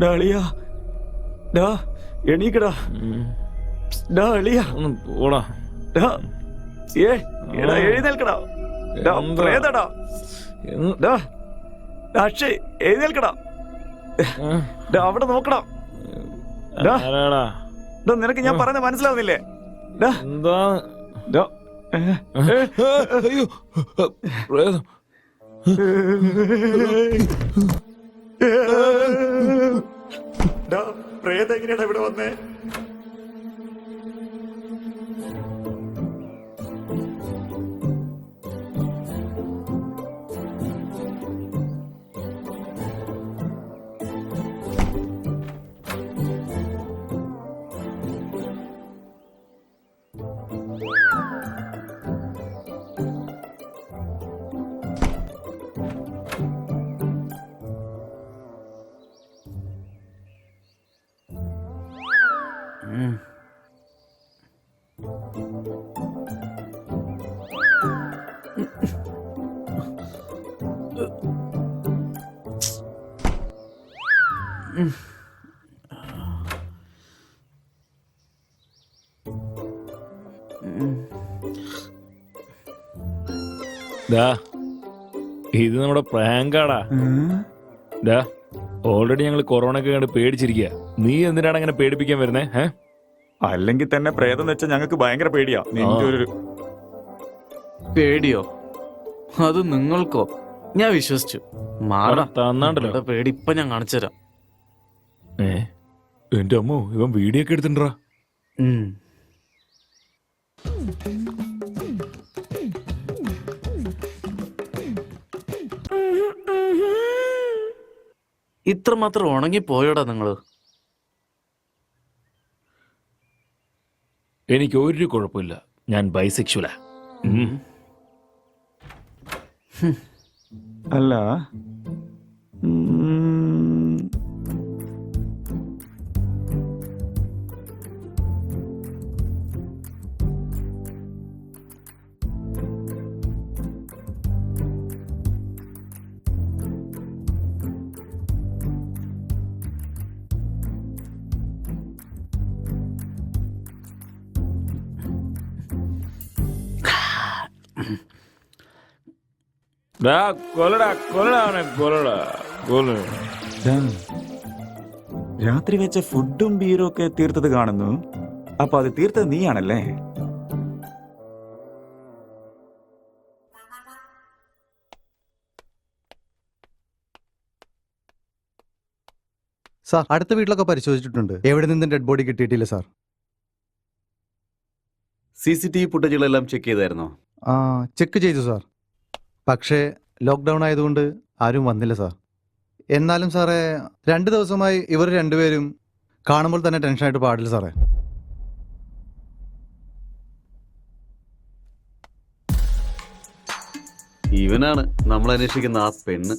ഡാളിയാ, ഡാ എണീക്കടാ, ഡാ അളിയാ, പോടാ. ഡാ എടാ എഴുന്നേൽക്കടാ, ഡാ പ്രേതടാ, ഡാ അക്ഷയ് എഴുന്നേൽക്കടാ, ഡാ അവിടെ നോക്കടാ, ഡാ നിനക്ക് ഞാൻ പറഞ്ഞ മനസ്സിലാവുന്നില്ലേ? ഡാ എന്താ? ഡാ അയ്യോ പ്രേതം. ഡാ പ്രേതം എങ്ങനെയാടാ ഇവിടെ വന്നേ? ഇത് നമ്മുടെ പ്രാങ്കാടാ. ഓൾറെഡി ഞങ്ങൾ കൊറോണയൊക്കെ കണ്ട് പേടിച്ചിരിക്കുക. നീ എന്തിനാണ് അങ്ങനെ പേടിപ്പിക്കാൻ വരുന്നേ? അല്ലെങ്കിൽ തന്നെ പ്രേതം വെച്ചാൽ ഞങ്ങൾക്ക് ഭയങ്കര പേടിയാ. പേടിയോ? അത് നിങ്ങൾക്കോ? ഞാൻ വിശ്വസിച്ചു. മാറാ തന്നാണ്ടല്ലോ പേടി. ഇപ്പൊ ഞാൻ കാണിച്ചു തരാം. എന്റെ അമ്മോ, ഇവൻ വീഡിയോ ഒക്കെ എടുത്തിട്ടാ. ഇത്രമാത്രം ഉണങ്ങി പോയോടാ നിങ്ങള്? എനിക്ക് ഒരു കുഴപ്പമില്ല. ഞാൻ ബൈസെക്ഷുവലാ. അല്ല രാത്രി വെച്ച ഫുഡും ബീറും ഒക്കെ തീർത്തത് കാണുന്നു. അപ്പൊ അത് തീർത്തത് നീയാണല്ലേ? സാർ, അടുത്ത വീട്ടിലൊക്കെ പരിശോധിച്ചിട്ടുണ്ട്. എവിടെ നിന്നും ഡെഡ് ബോഡി കിട്ടിയിട്ടില്ല സാർ. CCTV ഫുട്ടേജുകളെല്ലാം ചെക്ക് ചെയ്തായിരുന്നോ? ചെക്ക് ചെയ്തു സാർ. പക്ഷേ ലോക്ക്ഡൗൺ ആയതുകൊണ്ട് ആരും വന്നില്ല സാർ. എന്നാലും സാറേ, 2 ദിവസമായി ഇവർ രണ്ടുപേരും കാണുമ്പോൾ തന്നെ ടെൻഷനായിട്ട് പാടില്ല സാറേ. ഇവനാണ് നമ്മൾ അന്വേഷിക്കുന്ന ആ പെണ്ണ്.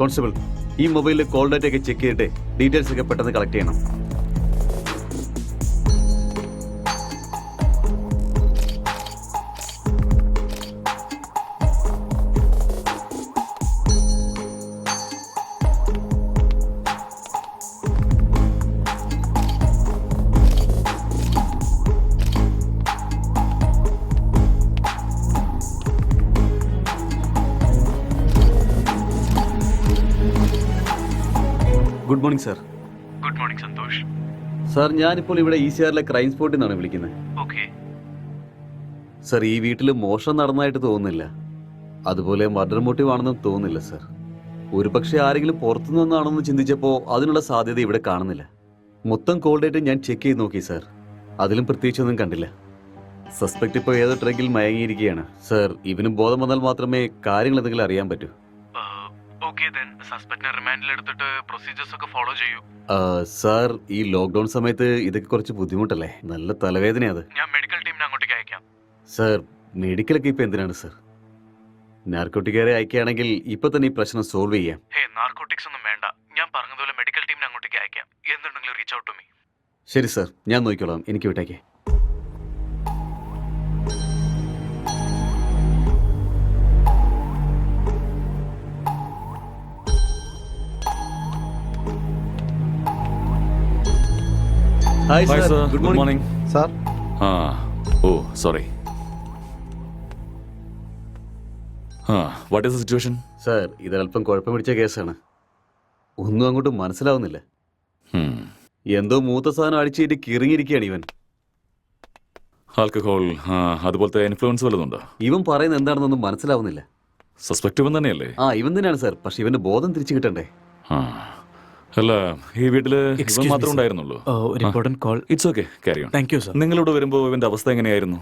കോൺസ്റ്റബിൾ, ഈ മൊബൈലിൽ കോൾ ഡേറ്റ ഒക്കെ ചെക്ക് ചെയ്തിട്ട് ഡീറ്റെയിൽസ് ഒക്കെ പെട്ടെന്ന് കളക്ട് ചെയ്യണം. Good morning sir. Good morning Santhosh. Sir, ഞാനിപ്പോൾ ഇവിടെ ECRലെ ക്രൈം സ്പോട്ടിൽ നിന്നാണ് വിളിക്കുന്നത്. ഓക്കെ സാർ, ഈ വീട്ടിൽ മോഷണം നടന്നതായിട്ട് തോന്നുന്നില്ല. അതുപോലെ മർഡർ മോട്ടീവ് ആണെന്നും തോന്നുന്നില്ല സാർ. ഒരു പക്ഷേ ആരെങ്കിലും പുറത്തുനിന്നാണെന്ന് ചിന്തിച്ചപ്പോൾ അതിനുള്ള സാധ്യത ഇവിടെ കാണുന്നില്ല. മൊത്തം കോൾ ഡേറ്റ് ഞാൻ ചെക്ക് ചെയ്ത് നോക്കി സാർ. അതിലും പ്രത്യേകിച്ചൊന്നും കണ്ടില്ല. സസ്പെക്ട് ഇപ്പോൾ ഏതോ ട്രക്കിൽ മയങ്ങിയിരിക്കുകയാണ് സാർ. ഇവന് ബോധം വന്നാൽ മാത്രമേ കാര്യങ്ങൾ എന്തെങ്കിലും അറിയാൻ പറ്റൂ. ഓക്കേ ദെൻ സസ്പെക്ടിനെ റിമാൻഡിൽ എടുത്തിട്ട് പ്രൊസീജിയേഴ്സ് ഒക്കെ ഫോളോ ചെയ്യൂ. സാർ ഈ ലോക്ക്ഡൌൺ സമയത്ത് ഇതൊക്കെ കുറച്ച് ബുദ്ധിമുട്ടല്ലേ? നല്ല തലവേദനയാ അത്. ഞാൻ മെഡിക്കൽ ടീമിനെ അങ്ങോട്ടേക്ക് അയക്കാം. സാർ മെഡിക്കലൊക്കെ ഇപ്പൊ എന്തിനാണ് സാർ? നാർക്കോട്ടിക്കാരെ അയക്കുകയാണെങ്കിൽ ഇപ്പൊ തന്നെ ഈ പ്രശ്നം സോൾവ് ചെയ്യാം. ഹേ നാർക്കോട്ടിക്സ് ഒന്നും വേണ്ട. ഞാൻ പറഞ്ഞതുപോലെ മെഡിക്കൽ ടീമിനെ അങ്ങോട്ടേക്ക് അയക്കാം. എന്തുണ്ടെങ്കിലും റീച്ച് ഔട്ട് ടു മീ. ശരി സാർ, ഞാൻ നോക്കിക്കോളാം. എനിക്ക് വിട്ടേക്കേ. Hi hi sir, sir, good good morning. Morning. Sir oh sorry. What is the situation? Sir ഇതല്പം കുഴപ്പം പിടിച്ച കേസാണ്. ഒന്നും അങ്ങോട്ട് മനസ്സിലാവുന്നില്ല. എന്തോ മൂത്ത സാധനം അടിച്ചിട്ട് കിറങ്ങിയിരിക്കുകയാണ് ഇവൻ. ആൽക്കഹോൾ അതുപോലത്തെ ഇൻഫ്ലുവൻസ് വല്ലതുണ്ടോ? ഇവൻ പറയുന്നത് എന്താണെന്നൊന്നും മനസ്സിലാവുന്നില്ല. സസ്പെക്ട് ഇവൻ തന്നെയല്ലേ? ഇവൻ തന്നെയാണ് സാർ. പക്ഷെ ഇവന്റെ ബോധം തിരിച്ചു കിട്ടണ്ടേ? അല്ല, ഈ വീട്ടില് ഇവൻ Excuse me, മാത്രമേ sir. ഉണ്ടായിരുന്നുള്ളൂ. ഒരു important call. It's okay, carry on. Thank you sir. നിങ്ങളിവിടെ വരുമ്പോൾ ഇവന്റെ അവസ്ഥ എങ്ങനെയായിരുന്നു?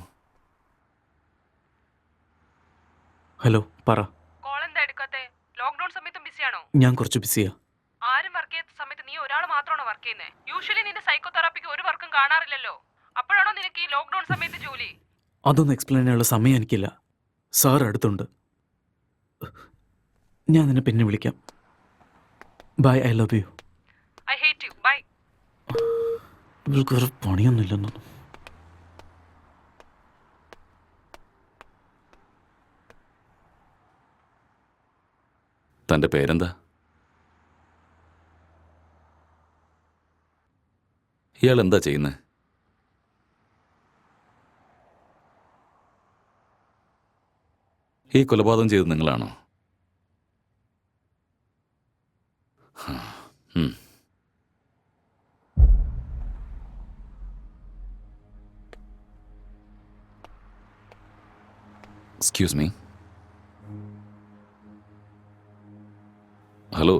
ഹലോ പറ. കോൾ എന്താ എടുക്കാത്തെ? ലോക്ക്ഡൌൺ സമയത്തും ബിസിയാണോ? ഞാൻ കുറച്ച് ബിസിയാ. ആരും വർക്ക് ചെയ്യാത്ത സമയത്ത് നീ ഒരാൾ മാത്രമാണോ വർക്ക് ചെയ്യുന്നത്? യൂഷ്വലി നിന്റെ സൈക്കോതെറാപ്പിക്ക് ഒരു വർക്കും കാണാറില്ലല്ലോ. അപ്പോഴാണോ നിനക്ക് ഈ ലോക്ക്ഡൌൺ സമയത്ത് ജോലി? അതൊന്നും എക്സ്പ്ലെയിൻ ചെയ്യാനുള്ള സമയം എനിക്കില്ല. സാർ അടുത്തുണ്ട്. ഞാൻ നിന്നെ പിന്നെ വിളിക്കാം. Bye, I love you. I hate you. Bye. ഇവൾക്ക് വേറെ പണിയൊന്നുമില്ലെന്നു. തന്റെ പേരെന്താ? ഇയാൾ എന്താ ചെയ്യുന്നത്? ഈ കൊലപാതകം ചെയ്തത് നിങ്ങളാണോ? Excuse me. ഹലോ.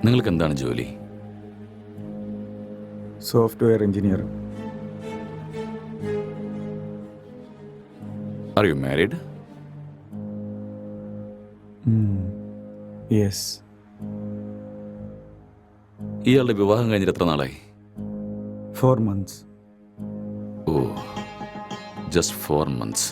നിങ്ങൾക്ക് എന്താണ് ജോലി? Software engineer. Are you married? Yes. ഇയാളുടെ വിവാഹം കഴിഞ്ഞിട്ട് എത്ര നാളായി? 4 months. ഓ, ജസ്റ്റ് 4 months.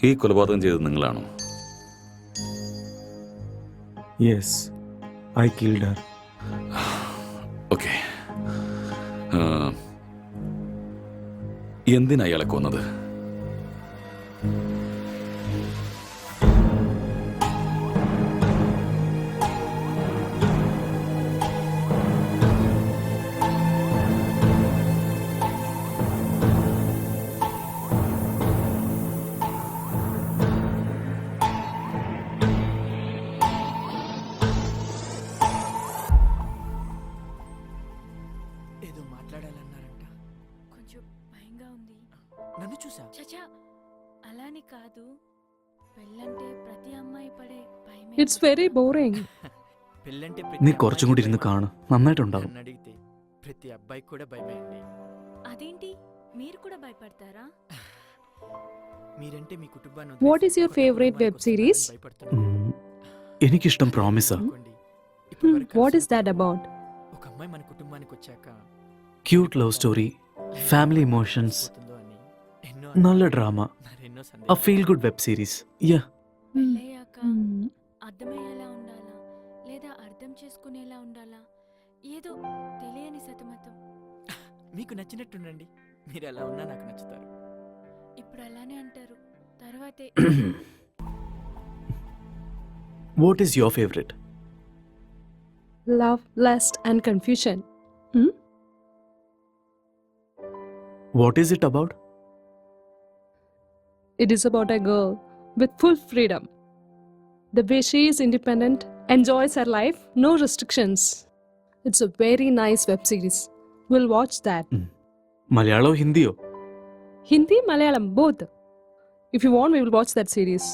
ഈ കൊലപാതകം ചെയ്തത് നിങ്ങളാണോ? Yes, I killed her. Okay. എന്തിനാ അയാളെ കൊന്നത്? ఏదో మాట్లాడాలన్నారంట. కొంచెం భయంగా ఉంది. నన్ను చూసా? చచా అలాని కాదు, పెళ్ళంటే ప్రతి అమ్మాయి పడే భయమే. It's very boring. పెళ్ళంటే നീ കുറച്ചും കൂടി ഇരുന്ന് കാണു. നന്നായിട്ടുണ്ടാകും. నన్ను అడిగితే ప్రతి అబ్బాయికి కూడా భయమే అండి. అదేంటి, మీరు కూడా భయపడతారా? మీరంటే మీ కుటుంబాన్ని What is your favorite web series? എനിക്കിഷ്ടം പ്രോമിസാ. What is that about? ఒక అమ్మాయి మన కుటుంబానికి వచ్చాక cute love story, family emotions, పోతుందో అని ఎన్నో നല്ല ഡ്രാമ. మరెన్నో ఎన్నో A సందేహాలు. feel good web series. Yeah. పెళ్ళయ్యాక Hmm. అర్థమయ్యేలా ఉండాలా లేదా అర్థం చేసుకునేలా ఉండాలా ఏదో తెలియని సతమతం. మీకు నచ్చినట్టుండండి. మీరు ఎలా ఉన్నా నాకు నచ్చుతారు. ఇప్పుడు అలానే అంటారు, తర్వాతే What is your favorite? Love, lust, and confusion. What is it about? It is about a girl with full freedom. The way she is independent, enjoys her life, no restrictions. It's a very nice web series. We'll watch that. Malayalam or Hindi? Hindi, Malayalam, both. If you want, we will watch that series.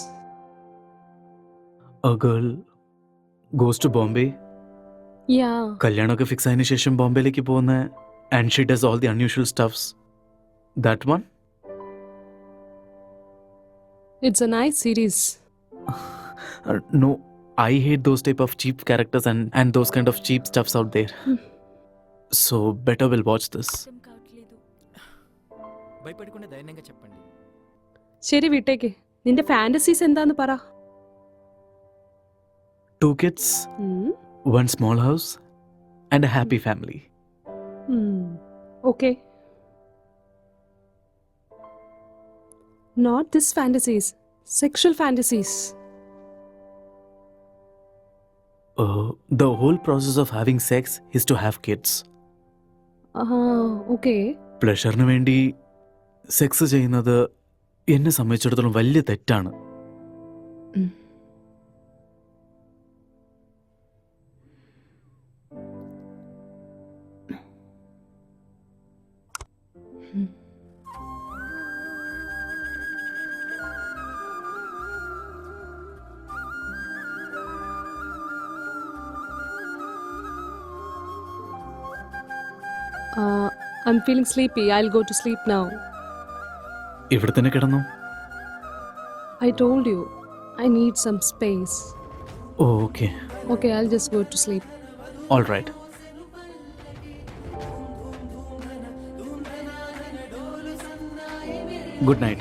A girl goes to Bombay. Yeah. കല്യാണമൊക്കെ fix ആയതിനു ശേഷം ബോംബെയിലേക്ക് പോകുന്ന and she does all the unusual stuffs. That one? It's a nice series. No, I hate those type of cheap characters and those kind of cheap stuffs out there. So better we'll watch this. అర్థం కావట్లేదు. భయపడకుండా ధైర్యంగా చెప్పండి. ശരി വിട്ടേക്ക്. നിന്റെ fantasies എന്താന്ന് പറ. 2 kids, Hmm. 1 small house and a happy family. Okay. Not this fantasies. Sexual fantasies. The whole process of having sex is to have kids. Okay. പ്ലഷറിന് വേണ്ടി സെക്സ് ചെയ്യുന്നത് എന്നെ സംബന്ധിച്ചിടത്തോളം വലിയ തെറ്റാണ്. I'm feeling sleepy. I'll go to sleep now. ഇവിടെ തന്നെ കിടന്നു. I told you, I need some space. Okay, Okay, I'll just go to sleep. All right. Good night.